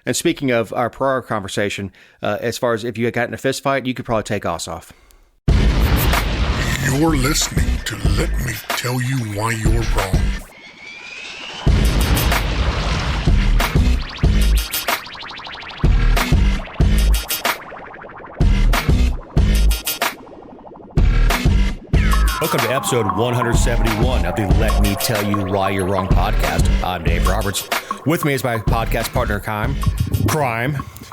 And speaking of our prior conversation, as far as if you got in a fist fight, you could probably take us off. You're listening to Let Me Tell You Why You're Wrong. Welcome to episode 171 of the Let Me Tell You Why You're Wrong podcast. I'm Dave Roberts. With me is my podcast partner, Crime.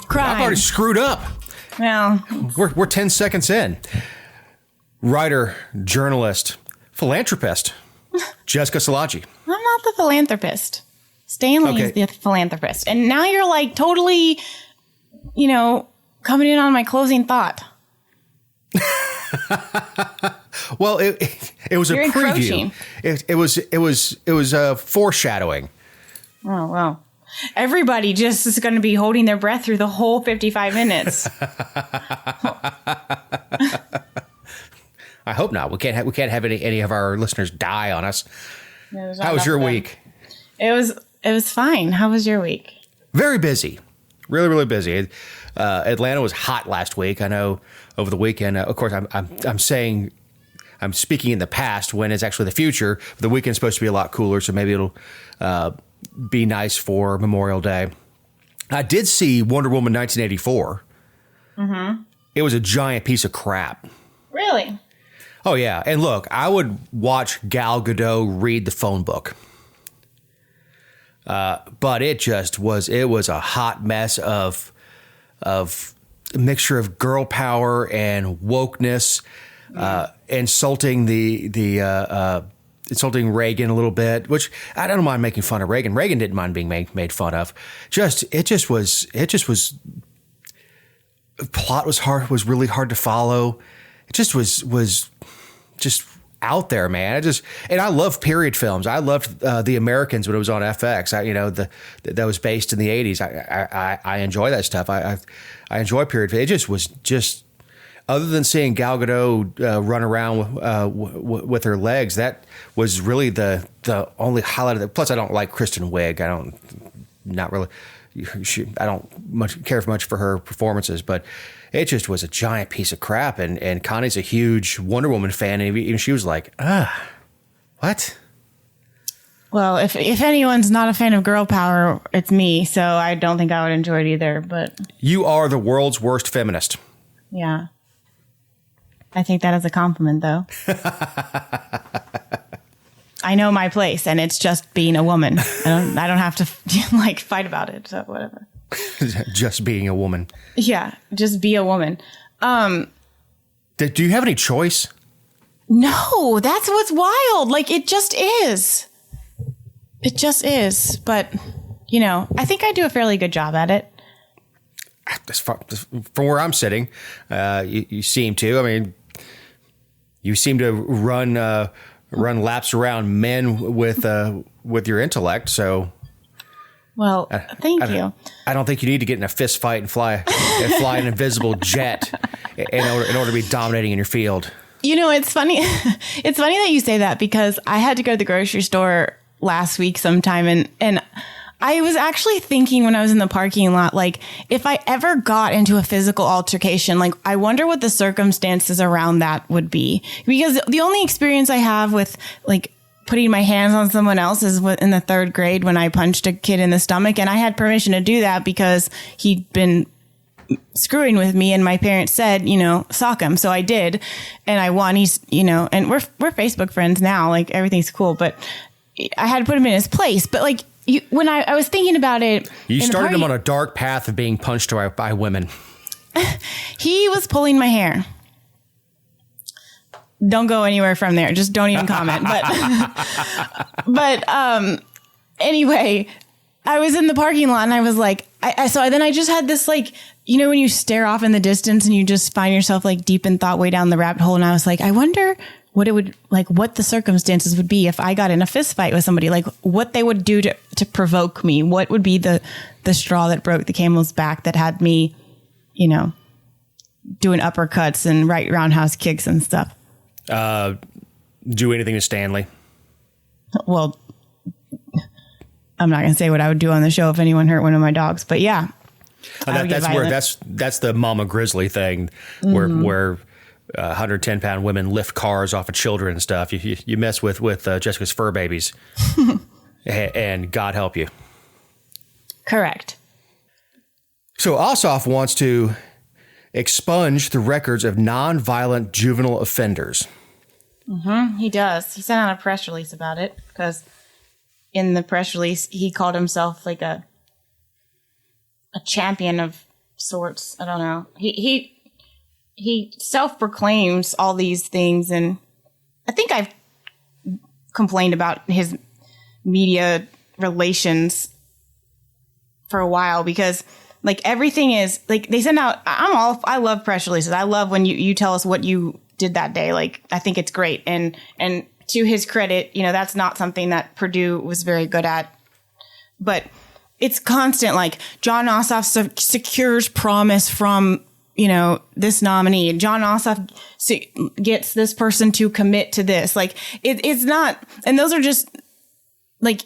I've already screwed up. Well, We're 10 seconds in. Writer, journalist, philanthropist, Jessica Szilagyi. I'm not the philanthropist. Stanley is the philanthropist. And now you're like totally, coming in on my closing thought. Well, it was You're a preview. It was foreshadowing. Oh, well. Everybody just is going to be holding their breath through the whole 55 minutes. I hope not. We can't have any of our listeners die on us. How was your week? It was fine. How was your week? Very busy. Really busy. Atlanta was hot last week. I know over the weekend. Of course, I'm speaking in the past when it's actually the future. The weekend's supposed to be a lot cooler, so maybe it'll be nice for Memorial Day. I did see Wonder Woman 1984. Mm-hmm. It was a giant piece of crap. Really? Oh, yeah. And look, I would watch Gal Gadot read the phone book. But it was a hot mess of a mixture of girl power and wokeness, insulting insulting Reagan a little bit, which I don't mind making fun of Reagan. Reagan didn't mind being made fun of. Plot was really hard to follow. It just was just out there, man. And I love period films. I loved The Americans when it was on FX. That was based in the 80s. I enjoy that stuff. I enjoy period. It was other than seeing Gal Gadot run around with her legs, that was really the only highlight of it. Plus, I don't like Kristen Wiig. I don't care much for her performances, but it just was a giant piece of crap. And Connie's a huge Wonder Woman fan, and even she was like, what? Well, if anyone's not a fan of girl power, it's me. So I don't think I would enjoy it either. But you are the world's worst feminist. Yeah. I think that is a compliment, though. I know my place, and it's just being a woman. I don't have to fight about it. So whatever. Just being a woman. Yeah, just be a woman. Do you have any choice? No, that's what's wild. It just is. It just is. But I think I do a fairly good job at it. From where I'm sitting, you seem to. I mean, you seem to run laps around men with your intellect. So, well, thank you. I don't think you need to get in a fist fight and fly an invisible jet in order to be dominating in your field. It's funny. It's funny that you say that, because I had to go to the grocery store last week sometime, and I was actually thinking when I was in the parking lot, if I ever got into a physical altercation, I wonder what the circumstances around that would be. Because the only experience I have with putting my hands on someone else is in the third grade when I punched a kid in the stomach, and I had permission to do that because he'd been screwing with me, and my parents said, sock him. So I did, and I won. He's, and we're Facebook friends now. Everything's cool, but I had to put him in his place. But when I was thinking about it, you started him on a dark path of being punched by women. He was pulling my hair. Don't go anywhere from there. Just don't even comment. But anyway, I was in the parking lot, and I was like, then I just had this when you stare off in the distance and you just find yourself deep in thought, way down the rabbit hole. And I was like, I wonder what it would what the circumstances would be if I got in a fist fight with somebody, what they would do to provoke me. What would be the straw that broke the camel's back that had me, doing uppercuts and right roundhouse kicks and stuff. Do anything to Stanley. Well, I'm not going to say what I would do on the show if anyone hurt one of my dogs, but yeah, That's the Mama Grizzly thing, where 110-pound women lift cars off of children and stuff. You mess with Jessica's fur babies, and God help you. Correct. So Ossoff wants to expunge the records of nonviolent juvenile offenders. He does. He sent out a press release about it because in the press release he called himself like a champion of sorts. I don't know. He self-proclaims all these things, and I think I've complained about his media relations for a while because like everything is like they send out. I love press releases. I love when you tell us what you did that day. Like I think it's great, and to his credit, that's not something that Purdue was very good at, but it's constant. Like John Ossoff secures promise from this nominee. John Ossoff gets this person to commit to this. Like it's not, and those are just like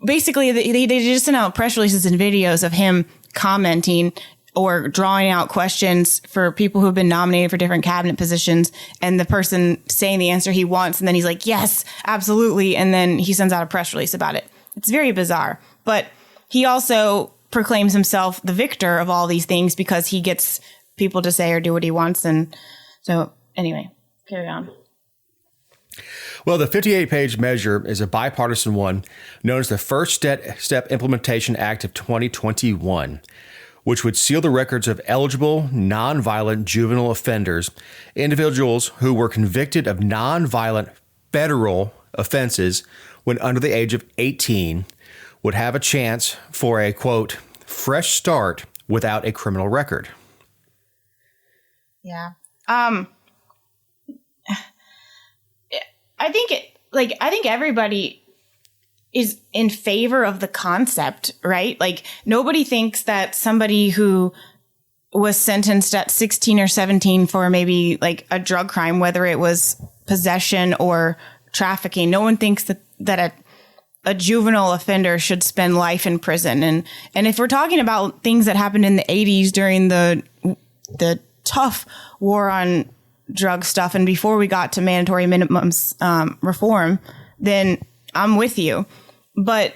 basically they just send out press releases and videos of him commenting or drawing out questions for people who have been nominated for different cabinet positions, and the person saying the answer he wants, and then he's like, yes, absolutely, and then he sends out a press release about it. It's very bizarre, but he also proclaims himself the victor of all these things because he gets people to say or do what he wants. And so anyway, carry on. Well, the 58-page measure is a bipartisan one known as the First Step Implementation Act of 2021, which would seal the records of eligible nonviolent juvenile offenders, individuals who were convicted of nonviolent federal offenses when under the age of 18 would have a chance for a, quote, fresh start without a criminal record. Yeah. I think everybody is in favor of the concept, right? Like nobody thinks that somebody who was sentenced at 16 or 17 for maybe like a drug crime, whether it was possession or trafficking, no one thinks that a juvenile offender should spend life in prison. And if we're talking about things that happened in the 80s during the tough war on drug stuff and before we got to mandatory minimums reform, then I'm with you. But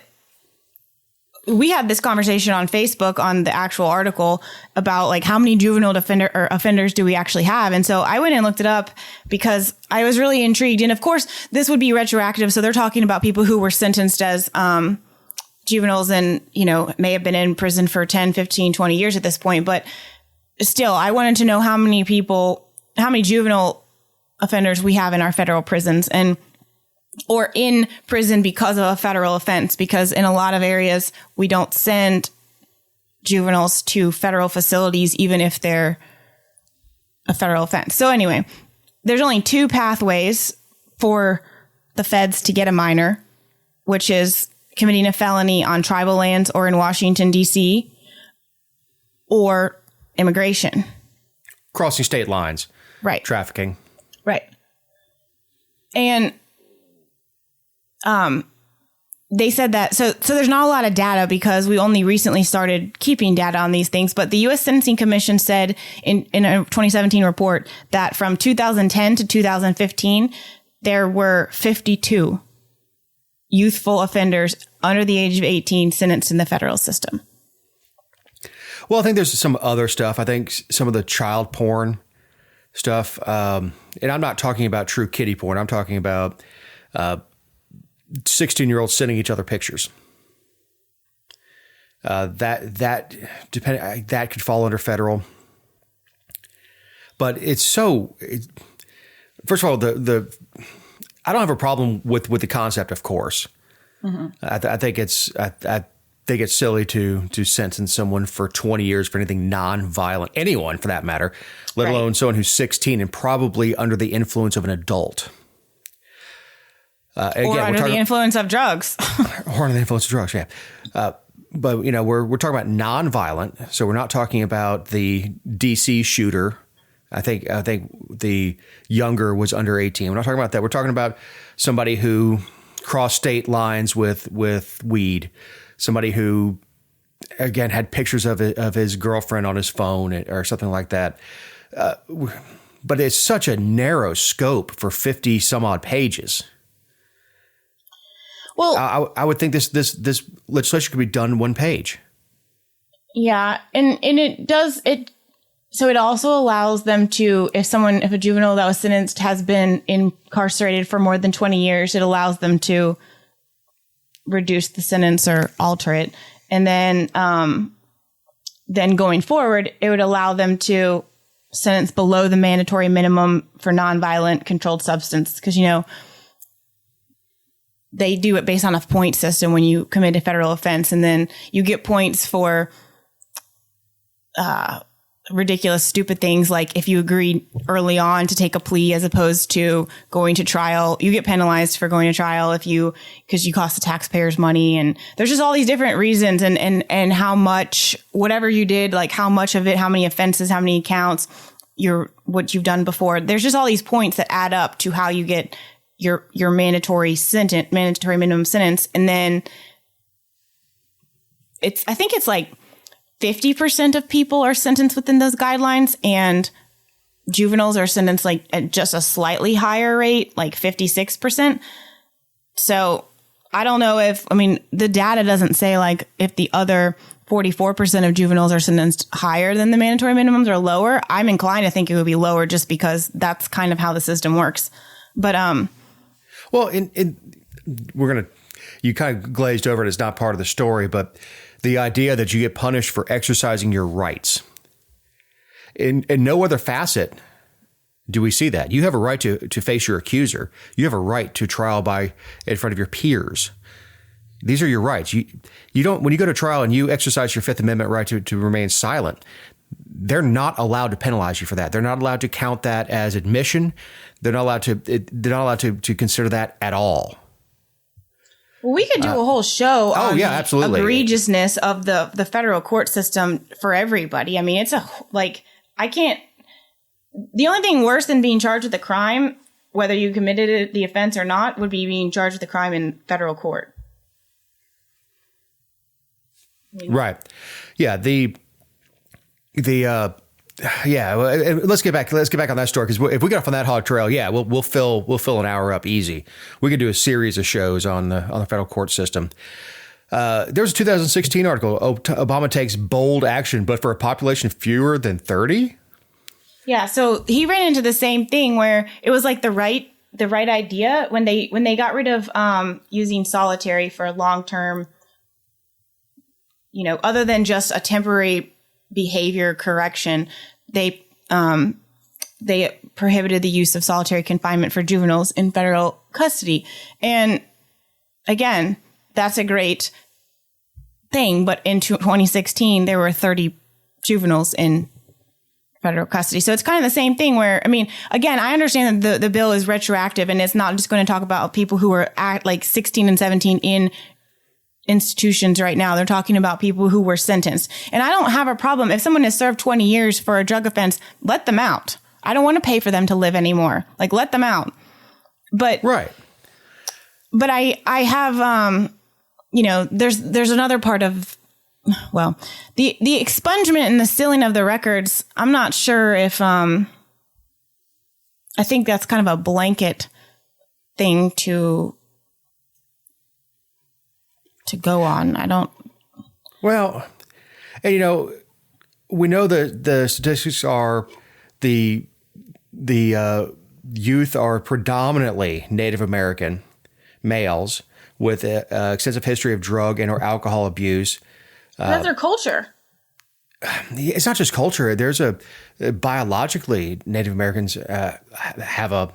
we had this conversation on Facebook on the actual article about like how many juvenile offenders do we actually have? And so I went and looked it up because I was really intrigued. And of course, this would be retroactive. So they're talking about people who were sentenced as juveniles and, may have been in prison for 10, 15, 20 years at this point. But still, I wanted to know how many juvenile offenders we have in our federal prisons or in prison because of a federal offense, because in a lot of areas we don't send juveniles to federal facilities, even if they're a federal offense. So anyway, there's only two pathways for the feds to get a minor, which is committing a felony on tribal lands or in Washington, D.C., or immigration. Crossing state lines. Right. Trafficking. Right. And they said that, so there's not a lot of data because we only recently started keeping data on these things, but the U.S. Sentencing Commission said in a 2017 report that from 2010 to 2015, there were 52 youthful offenders under the age of 18 sentenced in the federal system. Well, I think there's some other stuff. I think some of the child porn stuff, and I'm not talking about true kiddie porn. I'm talking about 16-year-olds sending each other pictures. That could fall under federal. But it's so. First of all, I don't have a problem with the concept, of course. Mm-hmm. I think it's silly to sentence someone for 20 years for anything non-violent, anyone for that matter, let alone someone who's 16 and probably under the influence of an adult. Again, or under the influence of drugs. Or under the influence of drugs, yeah. But, we're talking about non-violent, so we're not talking about the D.C. shooter. I think the younger was under 18. We're not talking about that. We're talking about somebody who crossed state lines with weed, somebody who again, had pictures of his girlfriend on his phone or something like that. But it's such a narrow scope for 50 some odd pages. Well, I would think this legislation could be done in one page. Yeah, and it does it. So it also allows them to, if a juvenile that was sentenced has been incarcerated for more than 20 years, it allows them to reduce the sentence or alter it. And then going forward, it would allow them to sentence below the mandatory minimum for nonviolent controlled substance. Because, they do it based on a point system when you commit a federal offense. And then you get points for ridiculous, stupid things like if you agree early on to take a plea as opposed to going to trial, you get penalized for going to trial because you cost the taxpayers money. And there's just all these different reasons and how much, whatever you did, like how much of it, how many offenses, how many counts, what you've done before. There's just all these points that add up to how you get your mandatory minimum sentence. And then I think it's like 50% of people are sentenced within those guidelines, and juveniles are sentenced like at just a slightly higher rate, like 56%. So I don't know the data doesn't say like if the other 44% of juveniles are sentenced higher than the mandatory minimums or lower. I'm inclined to think it would be lower just because that's kind of how the system works. But, well, you kind of glazed over it as not part of the story, but the idea that you get punished for exercising your rights. In no other facet do we see that. You have a right to face your accuser. You have a right to trial in front of your peers. These are your rights. You don't, when you go to trial and you exercise your Fifth Amendment right to remain silent, they're not allowed to penalize you for that. They're not allowed to count that as admission. They're not allowed to consider that at all. Well, we could do a whole show on the absolutely. egregiousness of the federal court system for everybody. I mean, I can't. The only thing worse than being charged with a crime, whether you committed the offense or not, would be being charged with a crime in federal court. Right. Yeah. Let's get back on that story, because if we get off on that hog trail, we'll fill an hour up easy. We could do a series of shows on the federal court system. There was a 2016 article. Obama takes bold action, but for a population fewer than 30. Yeah, so he ran into the same thing where it was like the right idea when they got rid of using solitary for long term. Other than just a temporary behavior correction, they prohibited the use of solitary confinement for juveniles in federal custody. And again, that's a great thing. But in 2016, there were 30 juveniles in federal custody. So it's kind of the same thing where, again, I understand that the bill is retroactive and it's not just going to talk about people who are at like 16 and 17 in institutions right now. They're talking about people who were sentenced. And I don't have a problem. If someone has served 20 years for a drug offense, let them out. I don't want to pay for them to live anymore. Like, let them out. But right. But I have, there's another part of, the expungement and the sealing of the records. I'm not sure if, I think that's kind of a blanket thing to go on. I don't. Well, and we know that the statistics are the youth are predominantly Native American males with extensive history of drug and or alcohol abuse. That's their culture. It's not just culture. There's biologically Native Americans have a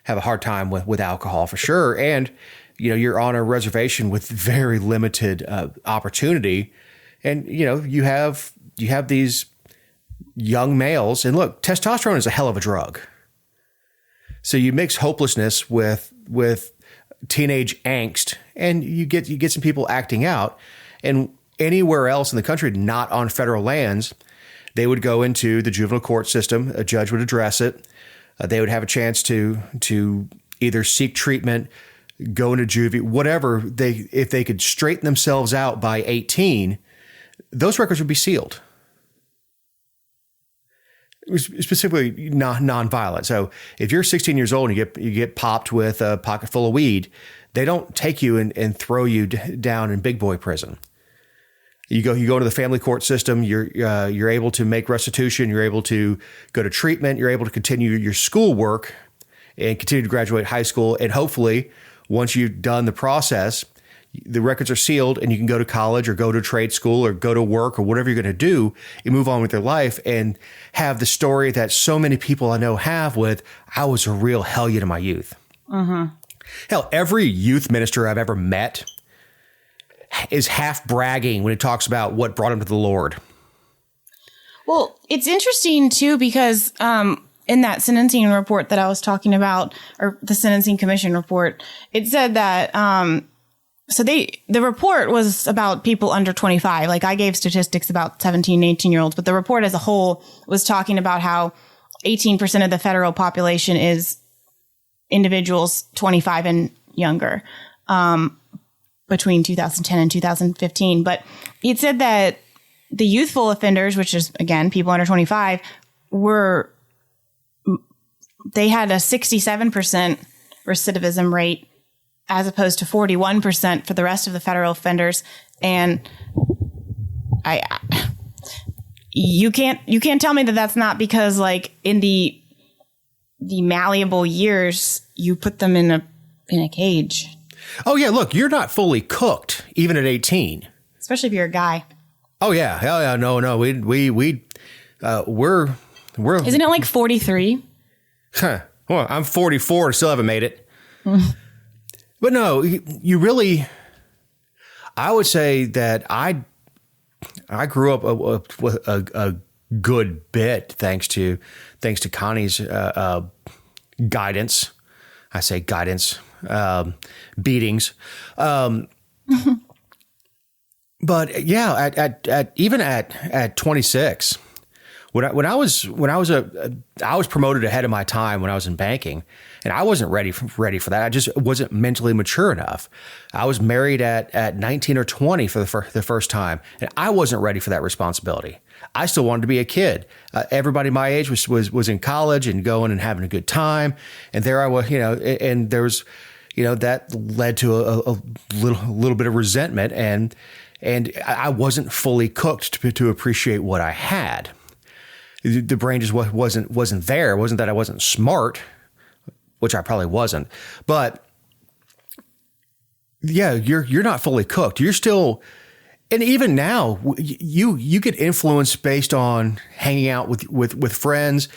hard time with alcohol for sure, and you're on a reservation with very limited opportunity, and you have these young males, and look, testosterone is a hell of a drug. So you mix hopelessness with teenage angst, and you get some people acting out. And anywhere else in the country, not on federal lands, they would go into the juvenile court system. A judge would address it. They would have a chance to either seek treatment, go into juvie, whatever. If they could straighten themselves out by 18, those records would be sealed. Specifically non-violent. So if you're 16 years old and you get popped with a pocket full of weed, they don't take you and throw you down in big boy prison. You go to the family court system. You're able to make restitution. You're able to go to treatment. You're able to continue your schoolwork and continue to graduate high school. And hopefully, once you've done the process, the records are sealed and you can go to college or go to trade school or go to work or whatever you're going to do and move on with your life and have the story that so many people I know have with, I was a real hellion in my youth. Mm-hmm. Hell, every youth minister I've ever met is half bragging when he talks about what brought him to the Lord. Well, it's interesting too, because in that sentencing report that I was talking about, or the Sentencing Commission report, it said that, so the report was about people under 25. Like I gave statistics about 17, 18-year-olds, but the report as a whole was talking about how 18% of the federal population is individuals 25 and younger, between 2010 and 2015. But it said that the youthful offenders, which is again, people under 25, they had a 67% recidivism rate, as opposed to 41% for the rest of the federal offenders. And you can't tell me that that's not because, like, in the malleable years, you put them in a cage. Oh yeah, look, you're not fully cooked even at 18. Especially if you're a guy. Oh yeah, hell yeah, no, we're Isn't it like 43? Huh. Well, I'm 44 and still haven't made it. But no, you really, I would say that I grew up a good bit thanks to Connie's guidance. I say guidance, beatings. But yeah, even at 26, when I was promoted ahead of my time when I was in banking, and I wasn't ready for that. I just wasn't mentally mature enough. I was married at 19 or 20 for the first time, and I wasn't ready for that responsibility. I still wanted to be a kid. Everybody my age was in college and going and having a good time, and there I was, and there was, that led to a little bit of resentment, and I wasn't fully cooked to appreciate what I had. The brain just wasn't there. It wasn't that I wasn't smart, which I probably wasn't, but yeah, you're not fully cooked. You're still, and even now, you get influenced based on hanging out with friends.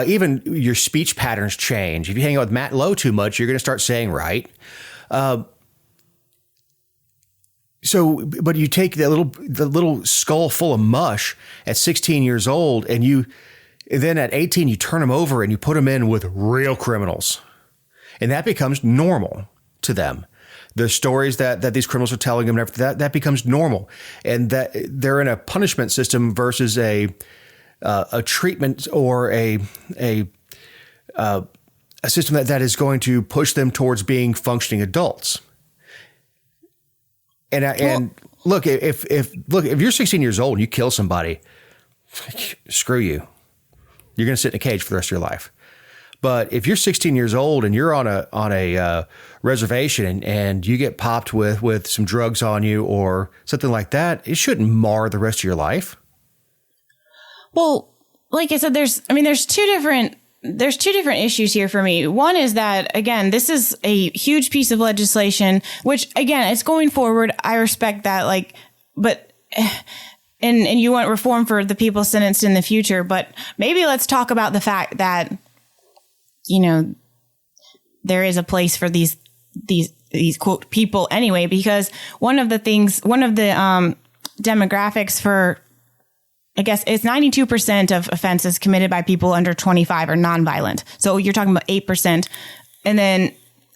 Even your speech patterns change. If you hang out with Matt Lowe too much, you're going to start saying right. So, but you take the little skull full of mush at 16 years old, and then at 18 you turn them over and you put them in with real criminals, and that becomes normal to them. The stories that these criminals are telling them, that becomes normal, and that they're in a punishment system versus a treatment or a system that is going to push them towards being functioning adults. And look, if you're 16 years old and you kill somebody, screw you. You're going to sit in a cage for the rest of your life. But if you're 16 years old and you're on a reservation and you get popped with some drugs on you or something like that, it shouldn't mar the rest of your life. Well, like I said, there's two different issues here for me. One is that, again, this is a huge piece of legislation, which, again, it's going forward. I respect that, but you want reform for the people sentenced in the future, but maybe let's talk about the fact that, there is a place for these quote people anyway, because one of the demographics for, I guess it's 92% of offenses committed by people under 25 are nonviolent. So you're talking about 8%.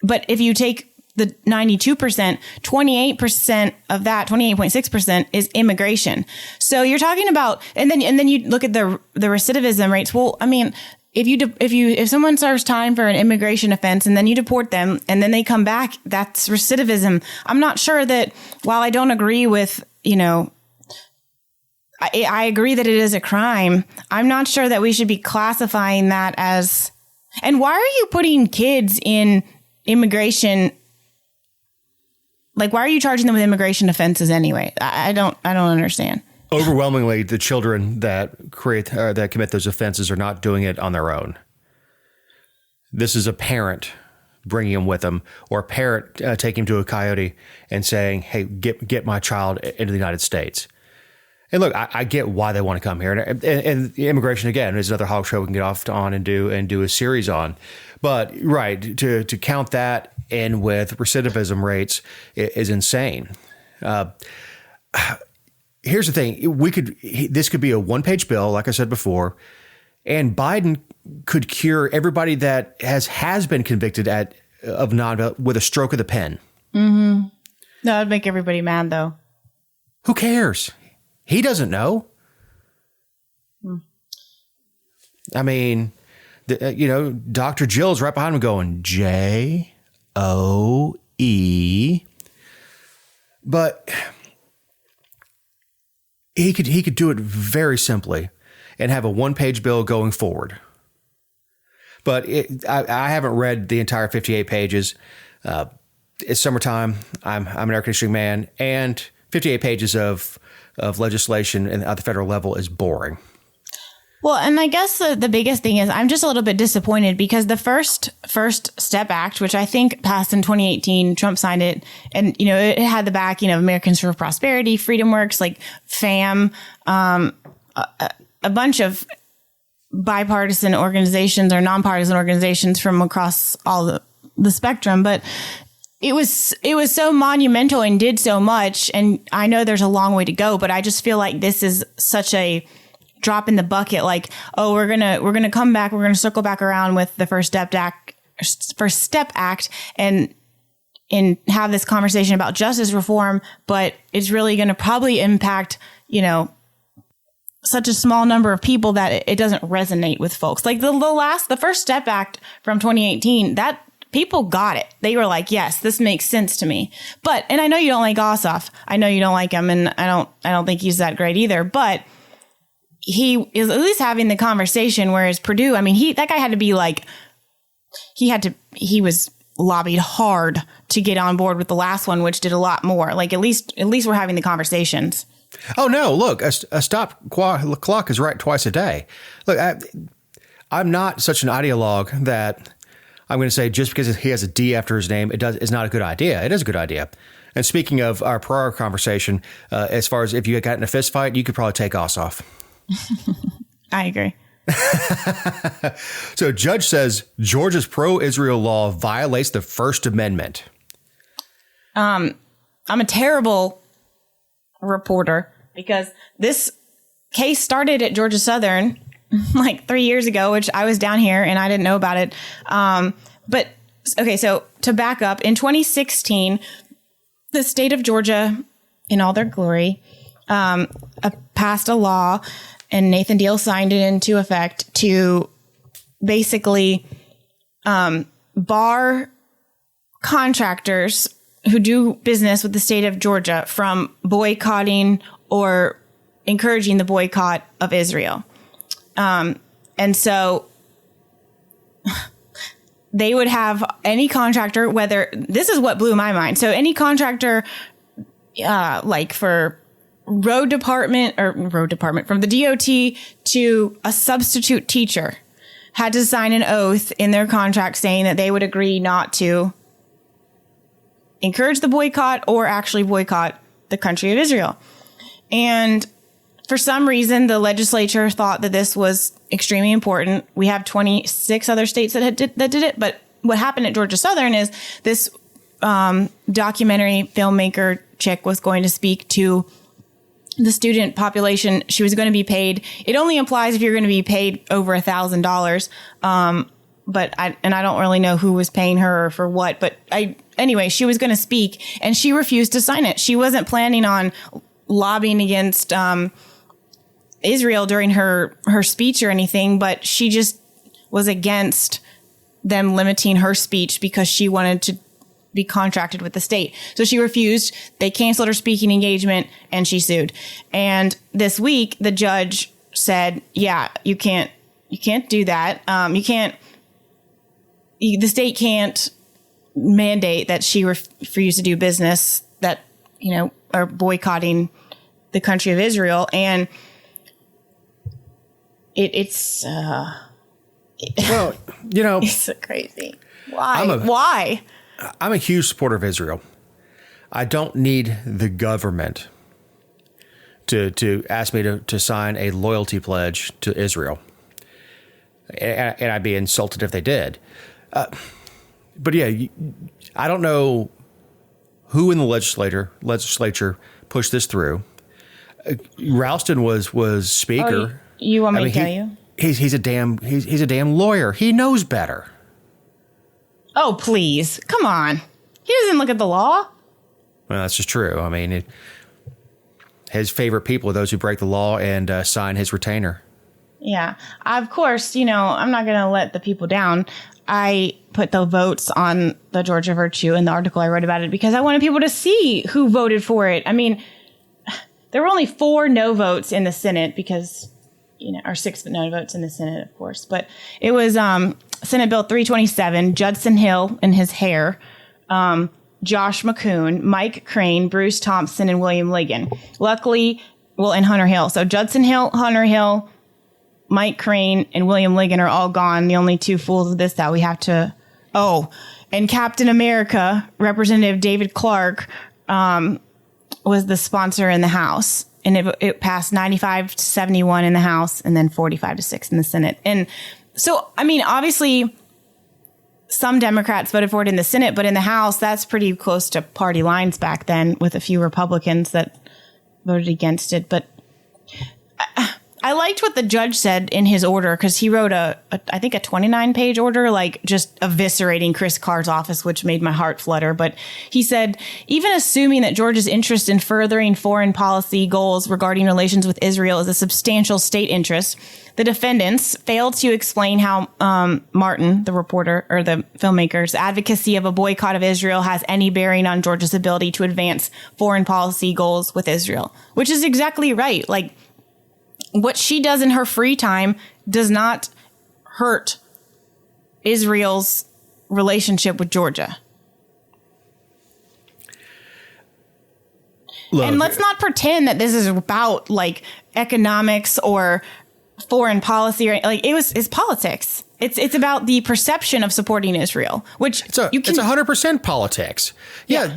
But if you take the 92%, 28% of that, 28.6% is immigration. So you're talking about, and then you look at the recidivism rates. Well, I mean, if someone serves time for an immigration offense and then you deport them and then they come back, that's recidivism. I'm not sure that, while I don't agree with, I agree that it is a crime. I'm not sure that we should be classifying that as. And why are you putting kids in immigration? Like, why are you charging them with immigration offenses anyway? I don't understand. Overwhelmingly, the children that commit those offenses are not doing it on their own. This is a parent bringing him with them, or a parent taking him to a coyote and saying, "Hey, get my child into the United States." And look, I get why they want to come here, and immigration again is another hog show we can get off on and do a series on. But right, to count that in with recidivism rates is insane. Here's the thing: this could be a one-page bill, like I said before, and Biden could cure everybody that has been convicted with a stroke of the pen. Mm-hmm. That would make everybody mad, though. Who cares? He doesn't know. I mean, Dr. Jill's right behind him going, Joe. But he could do it very simply and have a one-page bill going forward. But I haven't read the entire 58 pages. It's summertime. I'm an air conditioning man, and 58 pages of legislation at the federal level is boring. Well, and I guess the biggest thing is I'm just a little bit disappointed because the First Step Act, which I think passed in 2018, Trump signed it, and it had the backing of Americans for Prosperity, Freedom Works, like FAM, a bunch of bipartisan organizations or nonpartisan organizations from across all the spectrum, but it was so monumental and did so much. And I know there's a long way to go, but I just feel like this is such a drop in the bucket. Like, oh, we're gonna come back, we're gonna circle back around with the First Step Act, and have this conversation about justice reform, but it's really going to probably impact such a small number of people that it doesn't resonate with folks. Like the First Step Act from 2018, that people got it. They were like, yes, this makes sense to me. And I know you don't like Ossoff. I know you don't like him, and I don't think he's that great either. But he is at least having the conversation. Whereas Purdue, I mean, that guy had to be like, he was lobbied hard to get on board with the last one, which did a lot more. Like at least we're having the conversations. Oh no! Look, a stop clock is right twice a day. Look, I'm not such an ideologue that I'm going to say just because he has a D after his name, is not a good idea. It is a good idea. And speaking of our prior conversation, as far as if you got in a fist fight, you could probably take Ossoff. I agree. So, judge says Georgia's pro-Israel law violates the First Amendment. I'm a terrible reporter because this case started at Georgia Southern like 3 years ago, which I was down here and I didn't know about it. But okay, so to back up, in 2016, the state of Georgia, in all their glory, passed a law, and Nathan Deal signed it into effect to basically bar contractors who do business with the state of Georgia from boycotting or encouraging the boycott of Israel. And so they would have any contractor, this is what blew my mind. So any contractor, like for road department from the DOT to a substitute teacher, had to sign an oath in their contract saying that they would agree not to encourage the boycott or actually boycott the country of Israel. And for some reason, the legislature thought that this was extremely important. We have 26 other states that did it. But what happened at Georgia Southern is this documentary filmmaker chick was going to speak to the student population. She was going to be paid. It only applies if you're going to be paid over $1,000. But I don't really know who was paying her or for what. But anyway, she was going to speak and she refused to sign it. She wasn't planning on lobbying against Israel during her speech or anything, but she just was against them limiting her speech because she wanted to be contracted with the state. So she refused. They canceled her speaking engagement and she sued. And this week, the judge said, yeah, you can't do that. The state can't mandate that she refuse to do business that, are boycotting the country of Israel. And it's it's crazy. Why? I'm a huge supporter of Israel. I don't need the government to ask me to sign a loyalty pledge to Israel. And I'd be insulted if they did. But yeah, I don't know who in the legislature pushed this through. Ralston was speaker. You want me to tell you? He's a damn lawyer. He knows better. Oh, please. Come on. He doesn't look at the law. Well, that's just true. I mean, his favorite people are those who break the law and sign his retainer. Yeah. Of course, I'm not going to let the people down. I put the votes on the Georgia Virtue in the article I wrote about it because I wanted people to see who voted for it. I mean, there were only 4 no votes in the Senate because, or 6 no votes in the Senate, of course. But it was Senate Bill 327, Judson Hill and his hair, Josh McCoon, Mike Crane, Bruce Thompson, and William Ligon. Luckily, and Hunter Hill. So Judson Hill, Hunter Hill, Mike Crane, and William Ligon are all gone. The only 2 fools of this that we have to... Oh, and Captain America, Representative David Clark, was the sponsor in the House. And it passed 95-71 in the House and then 45-6 in the Senate. And so, I mean, obviously, some Democrats voted for it in the Senate, but in the House, that's pretty close to party lines back then with a few Republicans that voted against it. But I liked what the judge said in his order because he wrote I think a 29-page order, like just eviscerating Chris Carr's office, which made my heart flutter. But he said, even assuming that Georgia's interest in furthering foreign policy goals regarding relations with Israel is a substantial state interest, the defendants failed to explain how Martin, the reporter or the filmmaker's advocacy of a boycott of Israel has any bearing on Georgia's ability to advance foreign policy goals with Israel, which is exactly right. Like, what she does in her free time does not hurt Israel's relationship with Georgia. Look, and let's not pretend that this is about like economics or foreign policy or like it's politics. It's about the perception of supporting Israel, which it's 100% politics. Yeah.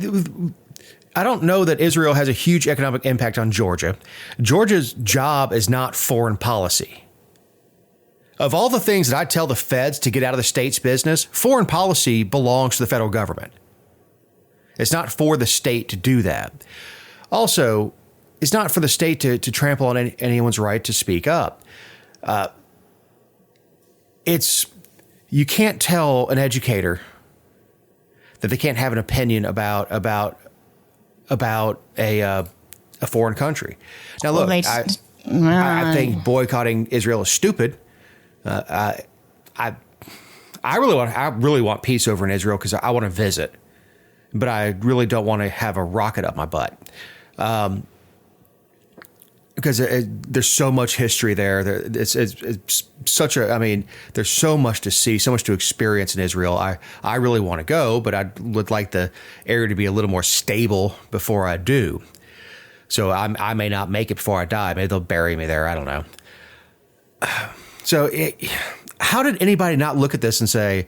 I don't know that Israel has a huge economic impact on Georgia. Georgia's job is not foreign policy. Of all the things that I tell the feds to get out of the state's business, foreign policy belongs to the federal government. It's not for the state to do that. Also, it's not for the state to trample on anyone's right to speak up. You can't tell an educator that they can't have an opinion about a foreign country. Now, look, I think boycotting Israel is stupid. I really want peace over in Israel because I want to visit, but I really don't want to have a rocket up my butt. Because there's so much history there. It's there's so much to see, so much to experience in Israel. I really want to go, but I would like the area to be a little more stable before I do. So I may not make it before I die. Maybe they'll bury me there. I don't know. So how did anybody not look at this and say,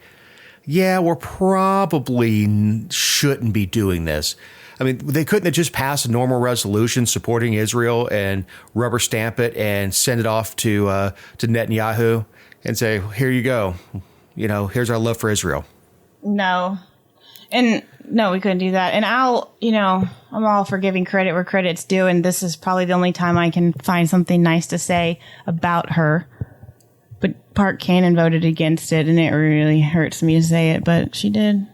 yeah, we're probably shouldn't be doing this? I mean, they couldn't have just passed a normal resolution supporting Israel and rubber stamp it and send it off to Netanyahu and say, here you go. Here's our love for Israel. No. And no, we couldn't do that. And I'm all for giving credit where credit's due. And this is probably the only time I can find something nice to say about her. But Park Cannon voted against it, and it really hurts me to say it, but she did.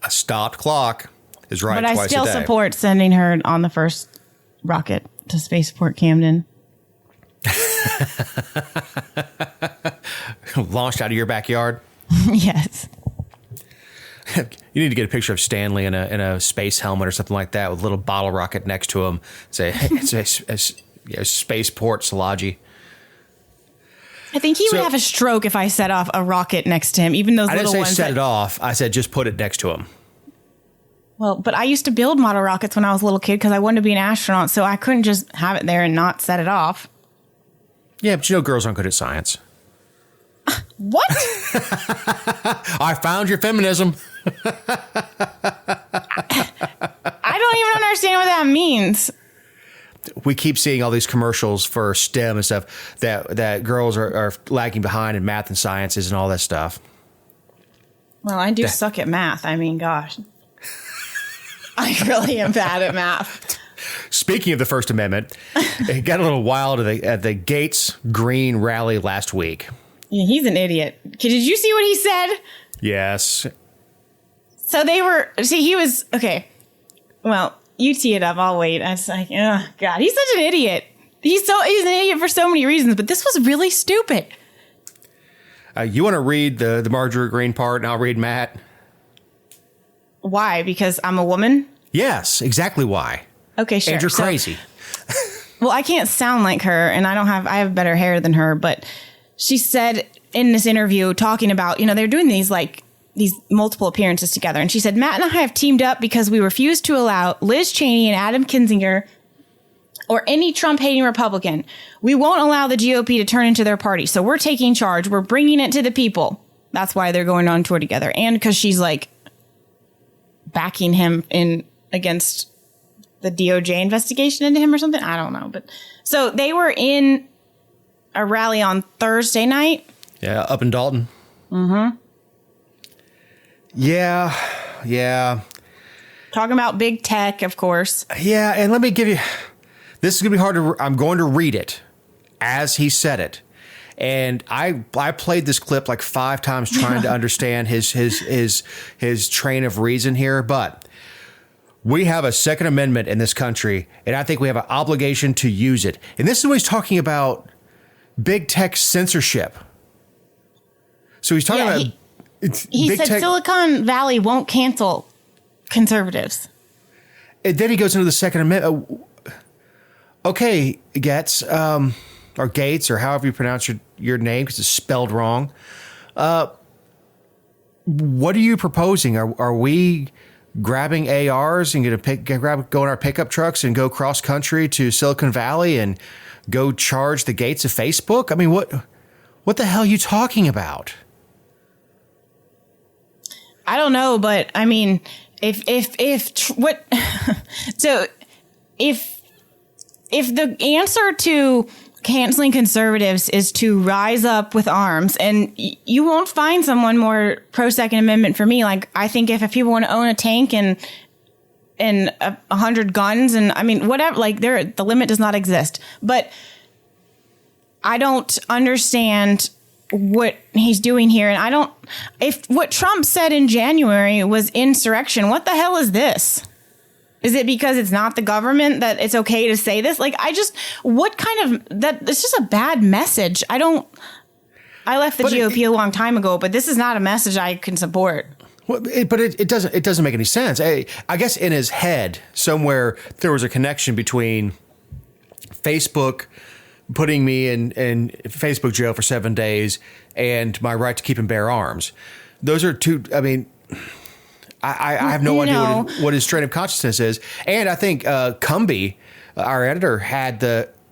A stopped clock is right twice a day. But I still support sending her on the first rocket to Spaceport Camden. Launched out of your backyard? Yes. You need to get a picture of Stanley in a space helmet or something like that with a little bottle rocket next to him. Say, hey, it's a spaceport, Szilagyi. I think he would have a stroke if I set off a rocket next to him, even those little ones. I didn't say set it off. I said just put it next to him. Well, but I used to build model rockets when I was a little kid because I wanted to be an astronaut, so I couldn't just have it there and not set it off. Yeah, but girls aren't good at science. What? I found your feminism. I don't even understand what that means. We keep seeing all these commercials for STEM and stuff that girls are lagging behind in math and sciences and all that stuff. Well, I do suck at math. I mean, gosh. I really am bad at math. Speaking of the First Amendment, it got a little wild at the Gaetz-Greene rally last week. Yeah, he's an idiot. Did you see what he said? Yes. So he was, okay. Well, you tee it up. I'll wait. I was like, oh, God, he's such an idiot. He's an idiot for so many reasons, but this was really stupid. You want to read the Marjorie Greene part, and I'll read Matt? Why? Because I'm a woman? Yes, exactly why. Okay, sure. And you're crazy. Well, I can't sound like her, and I have better hair than her, but she said in this interview talking about, they're doing these multiple appearances together. And she said, Matt and I have teamed up because we refuse to allow Liz Cheney and Adam Kinzinger or any Trump-hating Republican. We won't allow the GOP to turn into their party. So we're taking charge. We're bringing it to the people. That's why they're going on tour together. And because she's backing him in against the DOJ investigation into him or something. I don't know. But so they were in a rally on Thursday night. Yeah, up in Dalton. Mm-hmm. Yeah. Talking about big tech, of course. Yeah, and let me give you... This is going to be hard to... I'm going to read it as he said it. And I played this clip 5 times trying to understand his train of reason here, but we have a Second Amendment in this country, and I think we have an obligation to use it. And this is when he's talking about big tech censorship. So he's talking about... He said Silicon Valley won't cancel conservatives. And then he goes into the Second Amendment. Okay, Gaetz, or Gates, or however you pronounce your name, because it's spelled wrong. What are you proposing? Are we grabbing ARs and go in our pickup trucks and go cross country to Silicon Valley and go charge the gates of Facebook? I mean, what the hell are you talking about? I don't know, but I mean, if the answer to canceling conservatives is to rise up with arms, and you won't find someone more pro Second Amendment for me. I think if people want to own a tank and 100 guns, and I mean, whatever, the limit does not exist. But I don't understand what he's doing here. And if what Trump said in January was insurrection, what the hell is this? Is it because it's not the government that it's okay to say this? It's just a bad message. I left the GOP a long time ago, but this is not a message I can support. Well, but it doesn't make any sense. I guess in his head somewhere there was a connection between Facebook putting me in Facebook jail for 7 days and my right to keep and bear arms. Those are two. I mean, I have no idea what his train of consciousness is. And I think Cumby, our editor, had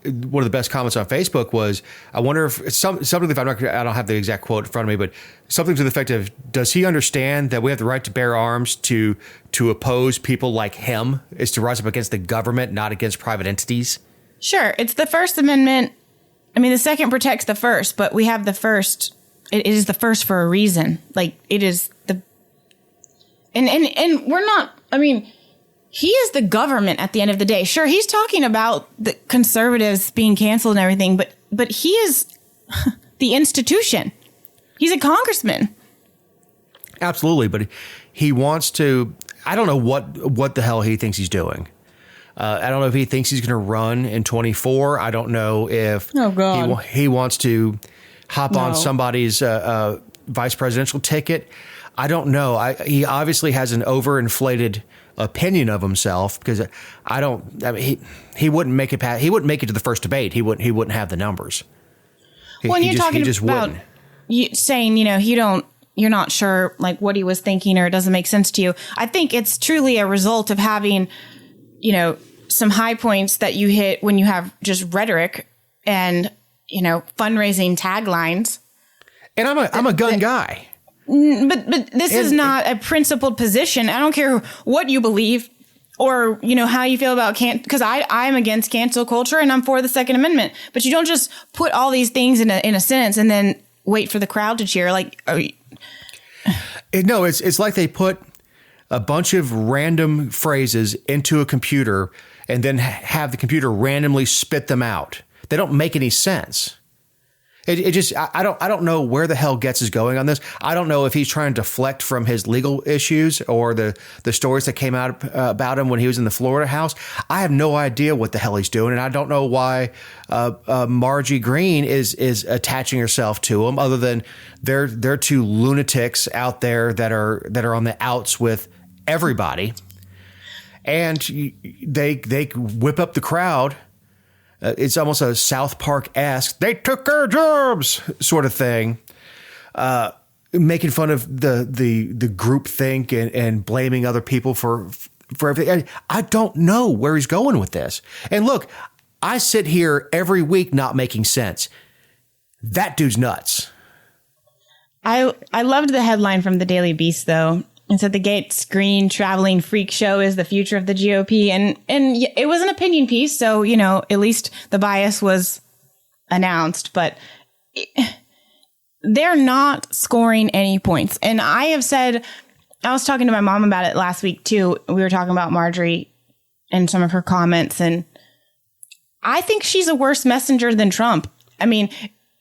one of the best comments on Facebook was, I wonder if something, if I don't have the exact quote in front of me, but something to the effect of, does he understand that we have the right to bear arms to oppose people like him, is to rise up against the government, not against private entities? Sure. It's the First Amendment. I mean, the Second protects the First, but we have the First. It is the First for a reason. It is the, and we're not, I mean, he is the government at the end of the day. Sure, he's talking about the conservatives being canceled and everything, but he is the institution. He's a congressman. Absolutely, but he wants to, I don't know what the hell he thinks he's doing. I don't know if he thinks he's going to run in 24. I don't know if he wants to hop on somebody's vice presidential ticket. I don't know. He obviously has an overinflated opinion of himself because he wouldn't make it past, he wouldn't make it to the first debate. He wouldn't have the numbers. You're talking about saying, you're not sure like what he was thinking or it doesn't make sense to you. I think it's truly a result of having, some high points that you hit when you have just rhetoric and, fundraising taglines. And I'm a gun guy. But this is not a principled position. I don't care what you believe or, how you feel about because I'm against cancel culture and I'm for the Second Amendment. But you don't just put all these things in a sentence and then wait for the crowd to cheer. No, it's like they put a bunch of random phrases into a computer and then have the computer randomly spit them out. They don't make any sense. I don't know where the hell Gaetz is going on this. I don't know if he's trying to deflect from his legal issues or the stories that came out about him when he was in the Florida house. I have no idea what the hell he's doing, and I don't know why Margie Greene is attaching herself to him, other than they're two lunatics out there that are on the outs with everybody, and they whip up the crowd. It's almost a South Park-esque, they took our jobs sort of thing, making fun of the group think and blaming other people for everything. I don't know where he's going with this. And look, I sit here every week not making sense. That dude's nuts. I loved the headline from the Daily Beast, though. It said the Gaetz-Greene traveling freak show is the future of the GOP. And it was an opinion piece. So, at least the bias was announced. But they're not scoring any points. And I have said, I was talking to my mom about it last week, too. We were talking about Marjorie and some of her comments. And I think she's a worse messenger than Trump. I mean,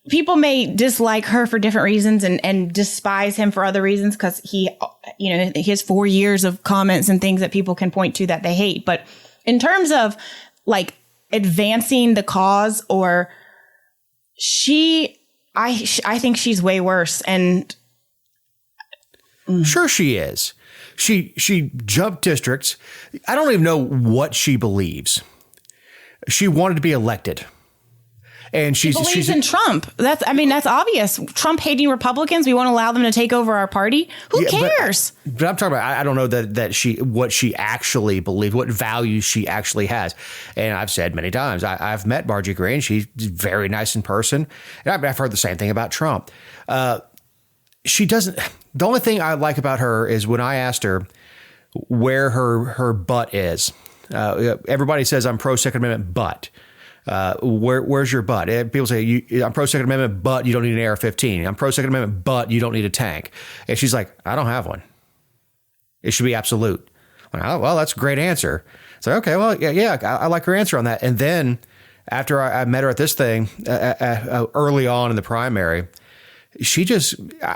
people may dislike her for different reasons and despise him for other reasons because he has 4 years of comments and things that people can point to that they hate. But in terms of like advancing the cause, or I think she's way worse. And sure she is. She jumped districts. I don't even know what she believes. She wanted to be elected. And she believes in Trump. That's obvious. Trump hating Republicans. We won't allow them to take over our party. Who cares? But I'm talking about, I don't know what she actually believes, what values she actually has. And I've said many times, I've met Margie Greene. She's very nice in person. And I've heard the same thing about Trump. She doesn't. The only thing I like about her is when I asked her where her butt is. Everybody says I'm pro Second Amendment, but. Where's your butt? People say, I'm pro Second Amendment, but you don't need an AR-15. I'm pro Second Amendment, but you don't need a tank. And she's like, I don't have one. It should be absolute. Well, that's a great answer. So, okay, well, yeah, I like her answer on that. And then after I met her at this thing early on in the primary,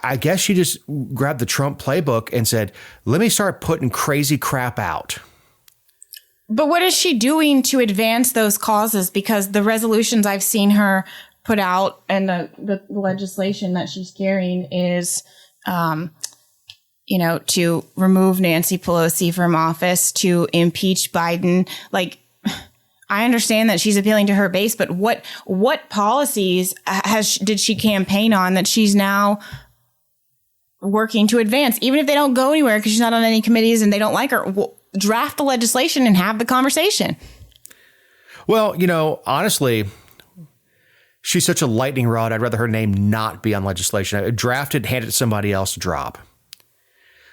I guess she just grabbed the Trump playbook and said, let me start putting crazy crap out. But what is she doing to advance those causes? Because the resolutions I've seen her put out and the legislation that she's carrying is, to remove Nancy Pelosi from office, to impeach Biden. Like, I understand that she's appealing to her base, but what policies did she campaign on that she's now working to advance, even if they don't go anywhere because she's not on any committees and they don't like her? Draft the legislation and have the conversation. Well, honestly, she's such a lightning rod. I'd rather her name not be on legislation. Drafted, hand it to somebody else to drop.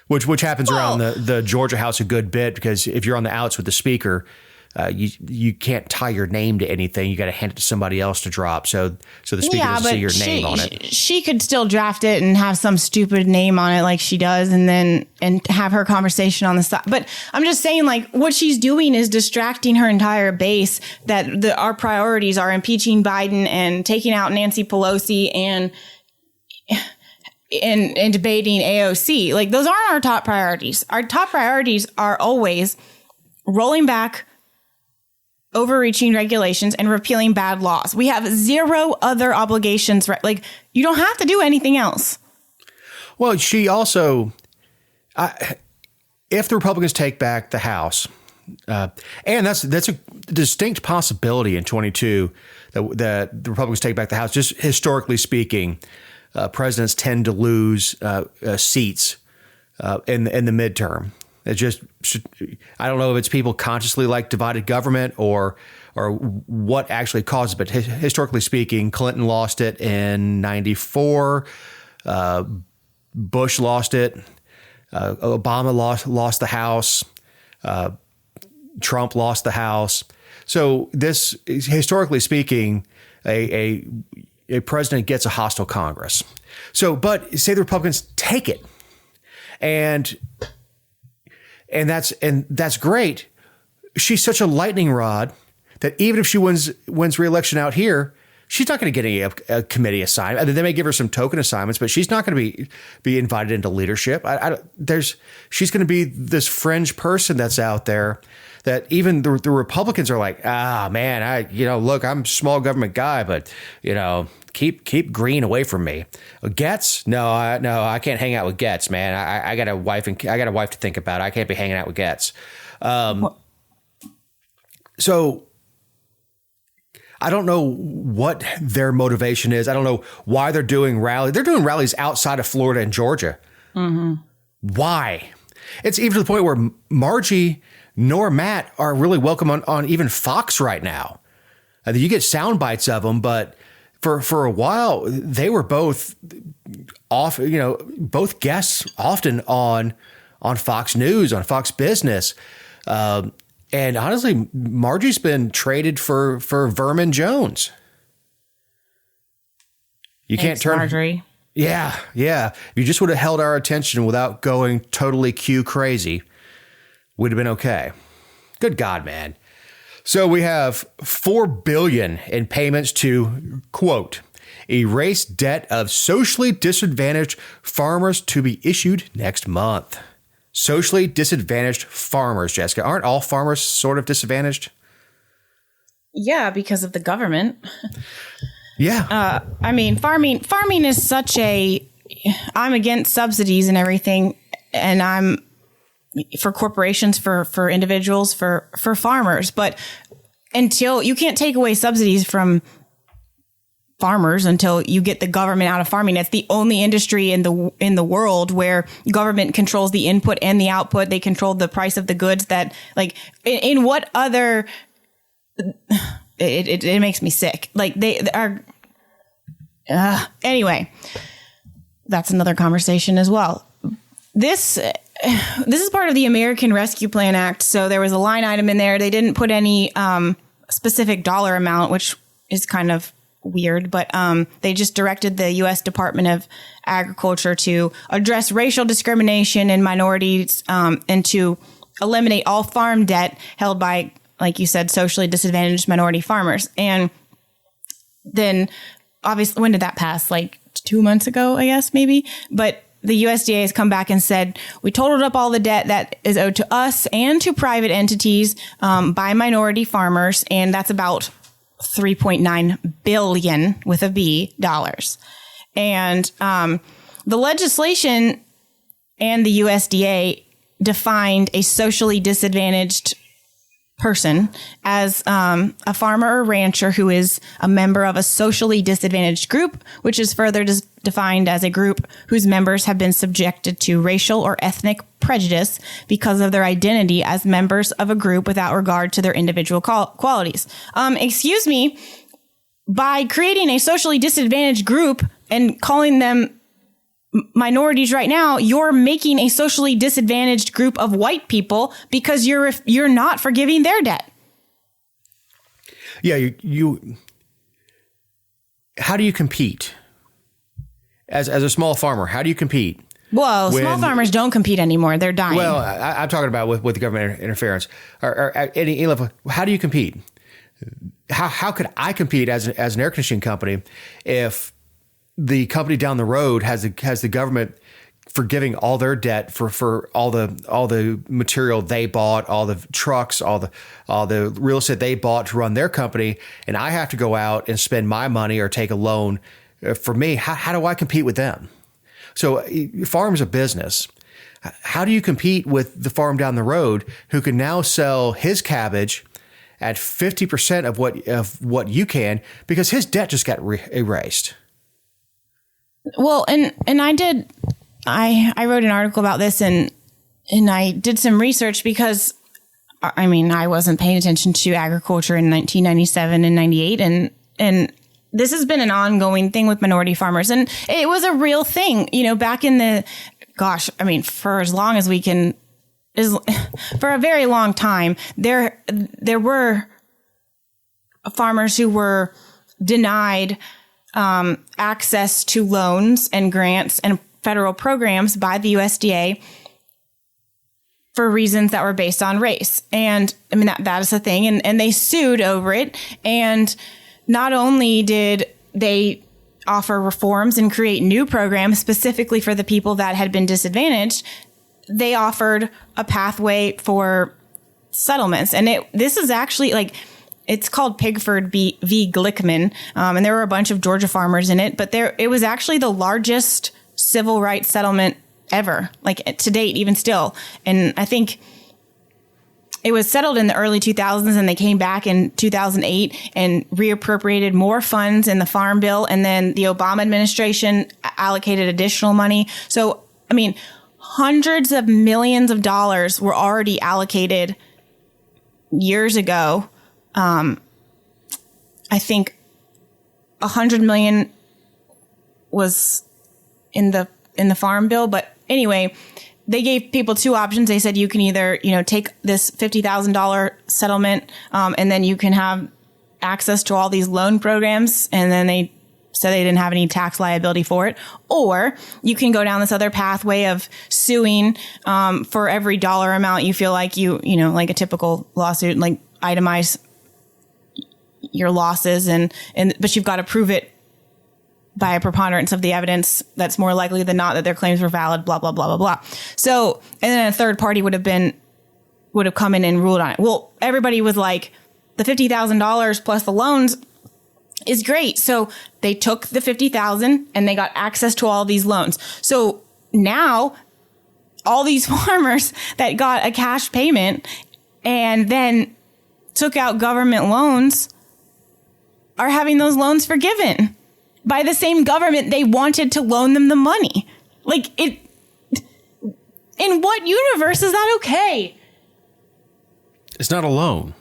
Which happens around the Georgia House a good bit, because if you're on the outs with the speaker, you can't tie your name to anything. You got to hand it to somebody else to drop. So the speaker doesn't see your name on it. She could still draft it and have some stupid name on it like she does, and have her conversation on the side. But I'm just saying, like, what she's doing is distracting her entire base that our priorities are impeaching Biden and taking out Nancy Pelosi and debating AOC. Like, those aren't our top priorities. Our top priorities are always rolling back overreaching regulations and repealing bad laws. We have zero other obligations. Like, you don't have to do anything else. Well, she also if the Republicans take back the House, and that's a distinct possibility in 22 that the Republicans take back the House. Just historically speaking, presidents tend to lose seats in the midterm. It just, I don't know if it's people consciously like divided government or what actually caused it. But historically speaking, Clinton lost it in 94. Bush lost it. Obama lost the House. Trump lost the House. So this, historically speaking, a president gets a hostile Congress. So, but say the Republicans take it, and that's great. She's such a lightning rod that even if she wins re-election out here, she's not going to get a committee assignment. They may give her some token assignments, but she's not going to be invited into leadership. She's going to be this fringe person that's out there that even the Republicans are like, man, look, I'm a small government guy, but keep Greene away from me. Gaetz? No, I can't hang out with Gaetz, man. I got a wife and I got a wife to think about. I can't be hanging out with Gaetz. So I don't know what their motivation is. I don't know why they're doing rallies. They're doing rallies outside of Florida and Georgia. Mm-hmm. Why? It's even to the point where Margie nor Matt are really welcome on even Fox right now. You get sound bites of them, but for a while they were both off. Both guests often on Fox News, on Fox Business. And honestly, Margie's been traded for Vermin Jones. You can't turn Marjorie. Yeah. If you just would have held our attention without going totally Q crazy, would have been okay. Good God, man. So we have $4 billion in payments to, quote, erase debt of socially disadvantaged farmers to be issued next month. Socially disadvantaged farmers, Jessica. Aren't all farmers sort of disadvantaged? Yeah, because of the government. Yeah. Farming is such I'm against subsidies and everything, and I'm for corporations, for individuals, for farmers. But until you can't take away subsidies from farmers until you get the government out of farming. It's the only industry in the world where government controls the input and the output. They control the price of the goods. That, like, in what other? It makes me sick. Like, they are. Anyway, that's another conversation as well. This is part of the American Rescue Plan Act. So there was a line item in there. They didn't put any specific dollar amount, which is kind of weird, but they just directed the U.S. Department of Agriculture to address racial discrimination in minorities and to eliminate all farm debt held by, like you said, socially disadvantaged minority farmers. And then, obviously, when did that pass? Like 2 months ago, I guess, maybe. But the USDA has come back and said, we totaled up all the debt that is owed to us and to private entities by minority farmers, and that's about $3.9 billion with a B dollars. And the legislation and the USDA defined a socially disadvantaged person as a farmer or rancher who is a member of a socially disadvantaged group, which is further defined as a group whose members have been subjected to racial or ethnic prejudice because of their identity as members of a group without regard to their individual qualities. Excuse me, by creating a socially disadvantaged group and calling them minorities right now, you're making a socially disadvantaged group of white people because you're not forgiving their debt. Yeah, you how do you compete as a small farmer? How do you compete? Well, small farmers don't compete anymore. They're dying. Well, I'm talking about with government interference. Or any level. How do you compete? How could I compete as an air conditioning company if the company down the road has the government forgiving all their debt for all the material they bought, all the trucks, all the real estate they bought to run their company, and I have to go out and spend my money or take a loan for me? How do I compete with them? So farm's a business. How do you compete with the farm down the road who can now sell his cabbage at 50% of what you can because his debt just got erased? Well, and I wrote an article about this and I did some research because I mean, I wasn't paying attention to agriculture in 1997 and 98 and this has been an ongoing thing with minority farmers, and it was a real thing, back in the, for as long as we can, for a very long time, there were farmers who were denied access to loans and grants and federal programs by the USDA for reasons that were based on race. And I mean, that is a thing. And they sued over it. And not only did they offer reforms and create new programs specifically for the people that had been disadvantaged, they offered a pathway for settlements. And this is actually it's called Pigford v. Glickman. And there were a bunch of Georgia farmers in it, but it was actually the largest civil rights settlement ever, to date, even still. And I think it was settled in the early 2000s, and they came back in 2008 and reappropriated more funds in the Farm Bill. And then the Obama administration allocated additional money. So, I mean, hundreds of millions of dollars were already allocated years ago. I think $100 million was in the Farm Bill. But anyway, they gave people two options. They said you can either, take this $50,000 settlement, and then you can have access to all these loan programs. And then they said they didn't have any tax liability for it. Or you can go down this other pathway of suing, for every dollar amount you feel like like a typical lawsuit, itemize your losses but you've got to prove it by a preponderance of the evidence that's more likely than not that their claims were valid, blah, blah, blah, blah, blah. So, and then a third party would have come in and ruled on it. Well, everybody was like, the $50,000 plus the loans is great. So they took the $50,000 and they got access to all these loans. So now all these farmers that got a cash payment and then took out government loans are having those loans forgiven by the same government they wanted to loan them the money. In what universe is that okay? It's not a loan.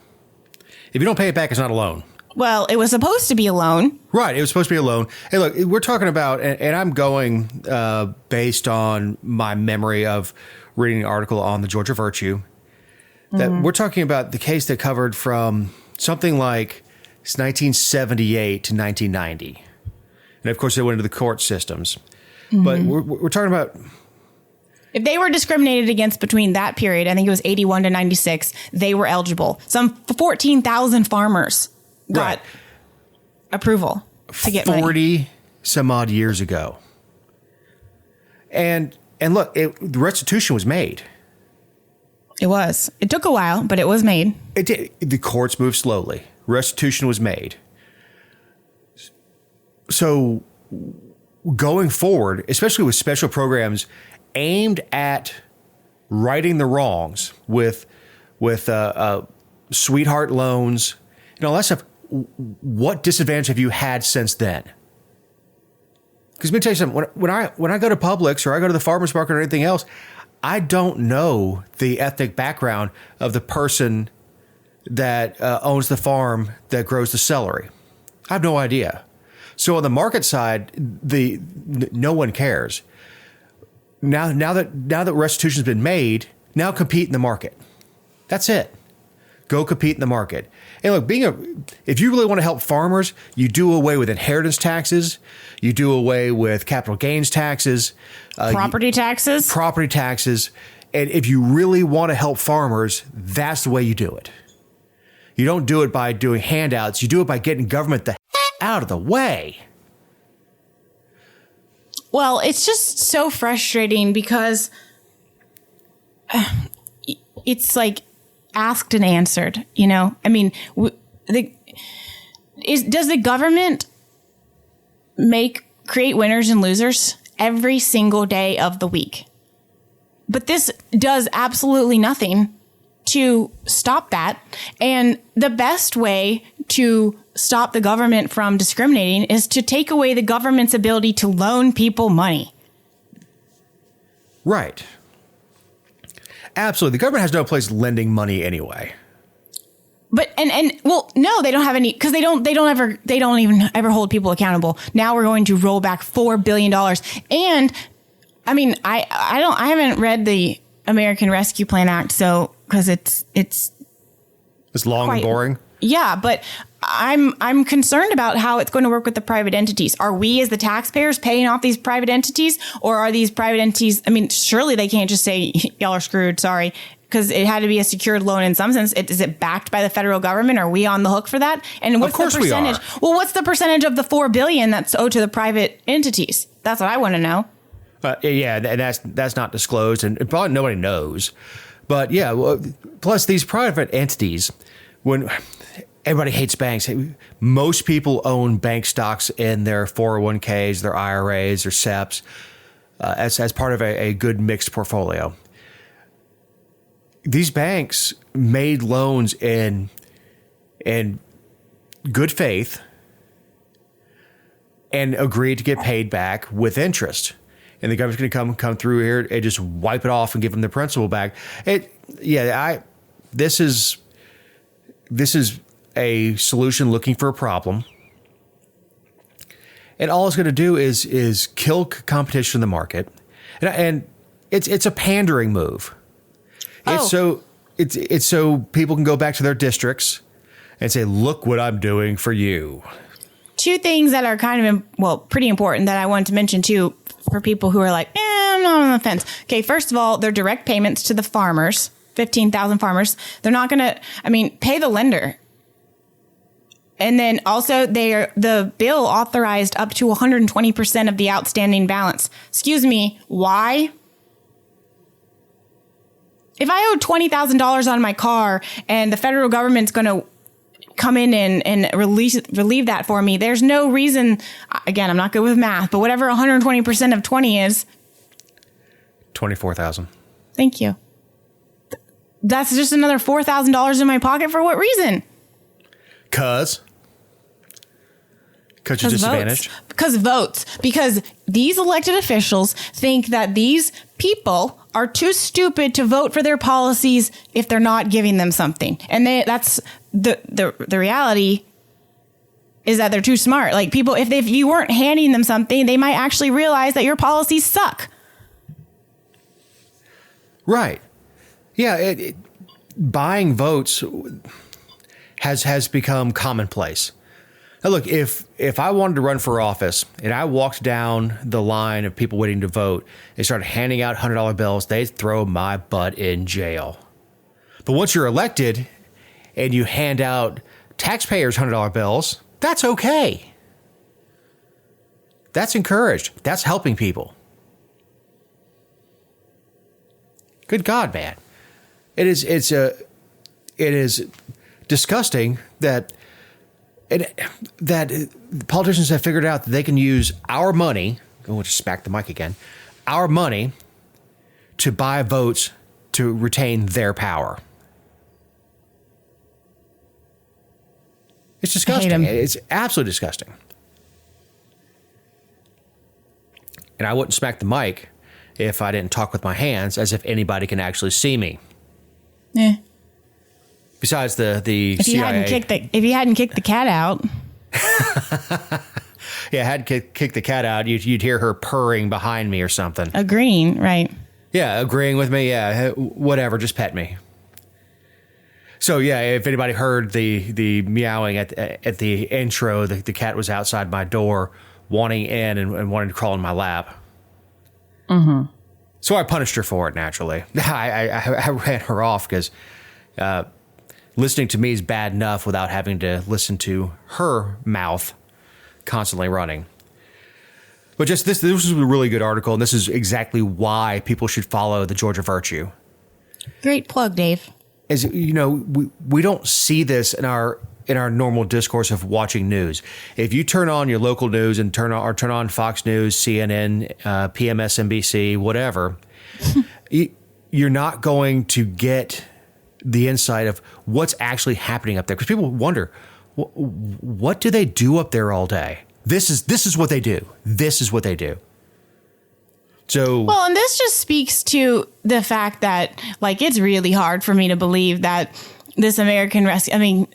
If you don't pay it back, it's not a loan. Well, it was supposed to be a loan. Right. It was supposed to be a loan. Hey, look, we're talking about, and I'm going based on my memory of reading an article on the Georgia Virtue, that we're talking about the case that covered from something like 1978 to 1990. And of course, they went into the court systems. But we're talking about, if they were discriminated against between that period, I think it was 81 to 96, they were eligible. Some 14,000 farmers got approval to get 40 some odd years ago. And look, the restitution was made. It was. It took a while, but it was made. It did. The courts moved slowly. Restitution was made. So going forward, especially with special programs aimed at righting the wrongs with sweetheart loans and all that stuff, what disadvantage have you had since then? Because let me tell you something. When I go to Publix or I go to the farmer's market or anything else, I don't know the ethnic background of the person that owns the farm that grows the celery. I have no idea. So on the market side, no one cares. Now that restitution's been made, now compete in the market. That's it. Go compete in the market. And look, if you really want to help farmers, you do away with inheritance taxes, you do away with capital gains taxes, property taxes. And if you really want to help farmers, that's the way you do it. You don't do it by doing handouts. You do it by getting government the out of the way. Well, it's just so frustrating because it's like asked and answered, I mean, does the government create winners and losers every single day of the week? But this does absolutely nothing to stop that. And the best way to stop the government from discriminating is to take away the government's ability to loan people money. Right. Absolutely. The government has no place lending money anyway. But well, no, they don't have any, because they don't even ever hold people accountable. Now we're going to roll back $4 billion. And I mean, I haven't read the American Rescue Plan Act, so because it's long and boring. Yeah, but I'm concerned about how it's going to work with the private entities. Are we as the taxpayers paying off these private entities, or are these private entities? I mean, surely they can't just say y'all are screwed. Sorry. Because it had to be a secured loan in some sense. Is it backed by the federal government? Are we on the hook for that? And what's the percentage? Well, what's the percentage of the $4 billion that's owed to the private entities? That's what I want to know. Yeah, and that's not disclosed, and probably nobody knows. But yeah, well, plus these private entities, when everybody hates banks, most people own bank stocks in their 401ks, their IRAs, their SEPs, as part of a good mixed portfolio. These banks made loans in good faith and agreed to get paid back with interest. And the government's going to come through here and just wipe it off and give them the principal back. This is a solution looking for a problem. And all it's going to do is kill competition in the market. And it's a pandering move. It's so people can go back to their districts and say, look what I'm doing for you. Two things that are kind of, pretty important that I wanted to mention too for people who are like, I'm not on the fence. Okay, first of all, they're direct payments to the farmers, 15,000 farmers. They're not going to, pay the lender. And then also the bill authorized up to 120% of the outstanding balance. Excuse me, why? If I owe $20,000 on my car and the federal government's going to come in and relieve that for me, there's no reason. Again, I'm not good with math, but whatever 120% of 20 is. 24,000. Thank you. That's just another $4,000 in my pocket for what reason? Because you're disadvantaged. Because votes. Because these elected officials think that these people are too stupid to vote for their policies if they're not giving them something. And that's the reality is that they're too smart. Like people, if you weren't handing them something, they might actually realize that your policies suck. Right. Yeah. Buying votes has become commonplace. Now, look, if I wanted to run for office and I walked down the line of people waiting to vote and started handing out $100 bills, they'd throw my butt in jail. But once you're elected and you hand out taxpayers $100 bills, that's okay. That's encouraged. That's helping people. Good God, man. It is disgusting that politicians have figured out that they can use our money, just smack the mic again, our money to buy votes to retain their power. It's disgusting. It's absolutely disgusting. And I wouldn't smack the mic if I didn't talk with my hands as if anybody can actually see me. Yeah. Besides the if CIA. If you hadn't kicked the cat out. Yeah, I had to kick the cat out. You'd hear her purring behind me or something. Agreeing, right. Yeah, agreeing with me. Yeah, whatever, just pet me. So yeah, if anybody heard the meowing at the intro, the cat was outside my door wanting in and wanting to crawl in my lap. Mm-hmm. So I punished her for it, naturally. I ran her off because listening to me is bad enough without having to listen to her mouth constantly running. But just this was a really good article, and this is exactly why people should follow the Georgia Virtue. Great plug, Dave. As you know, we don't see this in our normal discourse of watching news. If you turn on your local news and turn on Fox News, CNN, PMSNBC, whatever, you're not going to get the insight of what's actually happening up there. Because people wonder, what do they do up there all day? This is what they do. This is what they do. So, well, and this just speaks to the fact that, like, it's really hard for me to believe that this American rescue, I mean,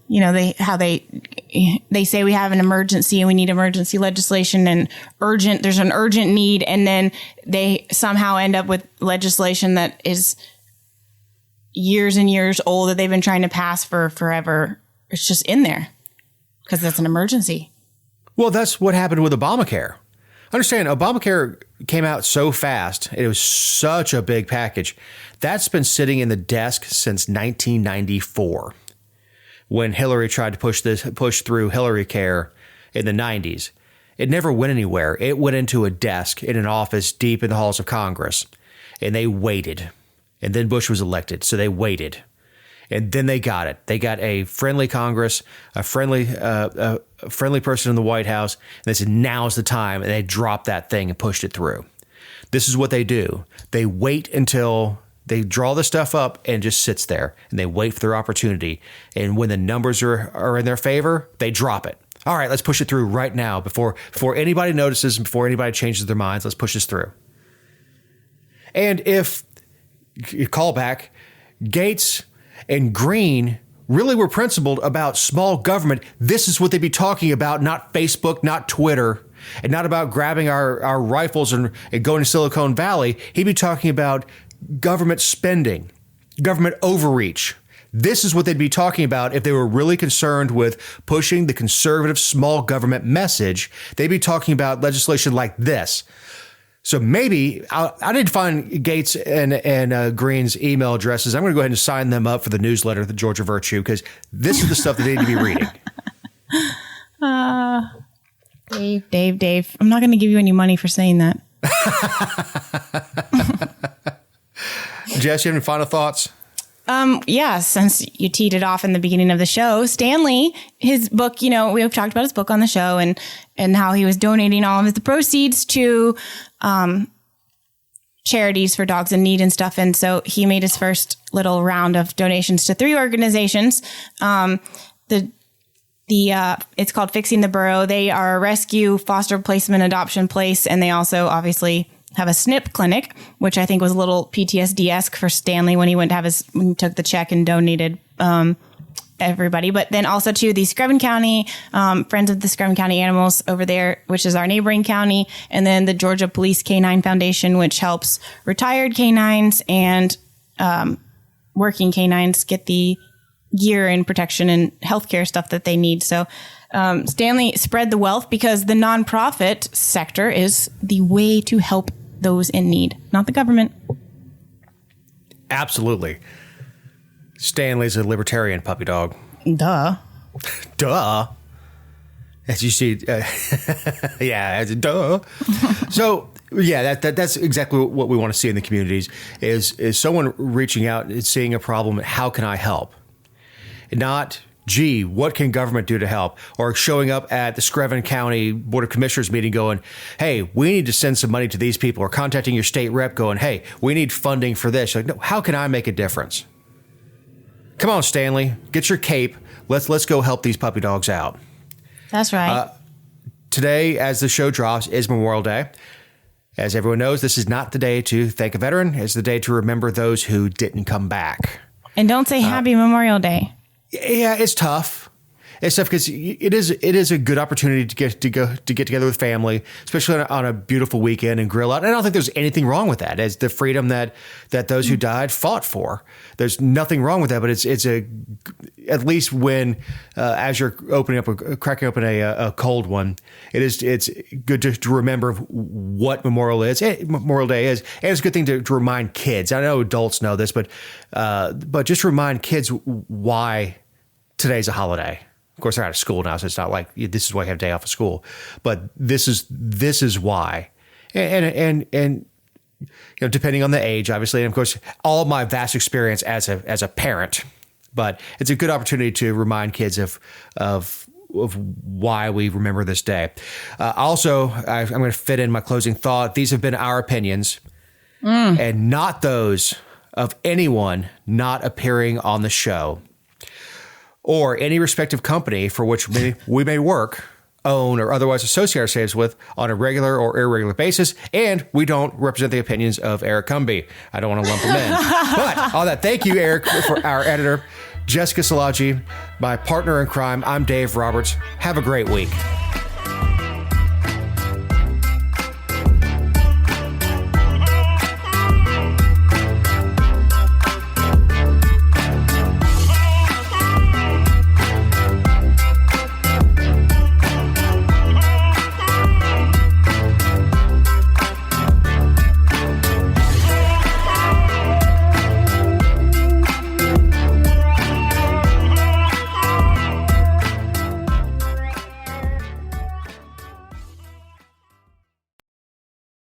you know, they say we have an emergency and we need emergency legislation and there's an urgent need. And then they somehow end up with legislation that is years and years old that they've been trying to pass for forever. It's just in there because that's an emergency. Well, that's what happened with Obamacare. Understand, Obamacare came out so fast. It was such a big package. That's been sitting in the desk since 1994 when Hillary tried to push through Hillary Care in the 90s. It never went anywhere. It went into a desk in an office deep in the halls of Congress, and they waited. And then Bush was elected, so they waited. And then they got it. They got a friendly Congress, a friendly person in the White House. And they said, now's the time. And they dropped that thing and pushed it through. This is what they do. They wait until they draw the stuff up and just sits there. And they wait for their opportunity. And when the numbers are in their favor, they drop it. All right, let's push it through right now before anybody notices and before anybody changes their minds. Let's push this through. And if you call back, Gaetz and Greene really were principled about small government. This is what they'd be talking about, not Facebook, not Twitter, and not about grabbing our rifles and going to Silicon Valley. He'd be talking about government spending, government overreach. This is what they'd be talking about if they were really concerned with pushing the conservative small government message. They'd be talking about legislation like this. So maybe I did find Gaetz and Greene's email addresses. I'm going to go ahead and sign them up for the newsletter, the Georgia Virtue, because this is the stuff that they need to be reading. Dave, I'm not going to give you any money for saying that. Jess, you have any final thoughts? Yeah, since you teed it off in the beginning of the show, Stanley, his book, you know, we've talked about his book on the show and how he was donating all of the proceeds to charities for dogs in need and stuff. And so he made his first little round of donations to 3 organizations. It's called Fixing the Burrow. They are a rescue, foster placement, adoption place. And they also obviously have a SNP clinic, which I think was a little PTSD-esque for Stanley when he took the check and donated everybody. But then also to the Screven County, Friends of the Screven County Animals over there, which is our neighboring county. And then the Georgia Police Canine Foundation, which helps retired canines and working canines get the gear and protection and healthcare stuff that they need. So Stanley spread the wealth because the nonprofit sector is the way to help those in need, not the government. Absolutely. Stanley's a libertarian puppy dog. Duh. As you see, yeah, duh. So, yeah, that's exactly what we want to see in the communities is someone reaching out and seeing a problem. How can I help? Not, gee, what can government do to help? Or showing up at the Screven County Board of Commissioners meeting going, hey, we need to send some money to these people. Or contacting your state rep going, hey, we need funding for this. You're like, no, how can I make a difference? Come on, Stanley, get your cape. Let's go help these puppy dogs out. That's right. Today, as the show drops, is Memorial Day. As everyone knows, this is not the day to thank a veteran. It's the day to remember those who didn't come back. And don't say Happy Memorial Day. Yeah, it's tough. It's tough because it is a good opportunity to get together with family, especially on a beautiful weekend and grill out. And I don't think there's anything wrong with that. It's the freedom that those who died fought for. There's nothing wrong with that. But it's at least when as you're cracking open a cold one, it's good to remember what Memorial Day is, and it's a good thing to remind kids. I know adults know this, but just remind kids why today's a holiday. Of course, they're out of school now, so it's not like this is why you have a day off of school. But this is why, and you know, depending on the age, obviously, and of course, all my vast experience as a parent. But it's a good opportunity to remind kids of why we remember this day. Also, I'm going to fit in my closing thought. These have been our opinions. and not those of anyone not appearing on the show or any respective company for which we may work, own, or otherwise associate ourselves with on a regular or irregular basis, and we don't represent the opinions of Eric Cumby. I don't want to lump him in. But all that, thank you, Eric, for our editor, Jessica Szilagyi, my partner in crime. I'm Dave Roberts. Have a great week.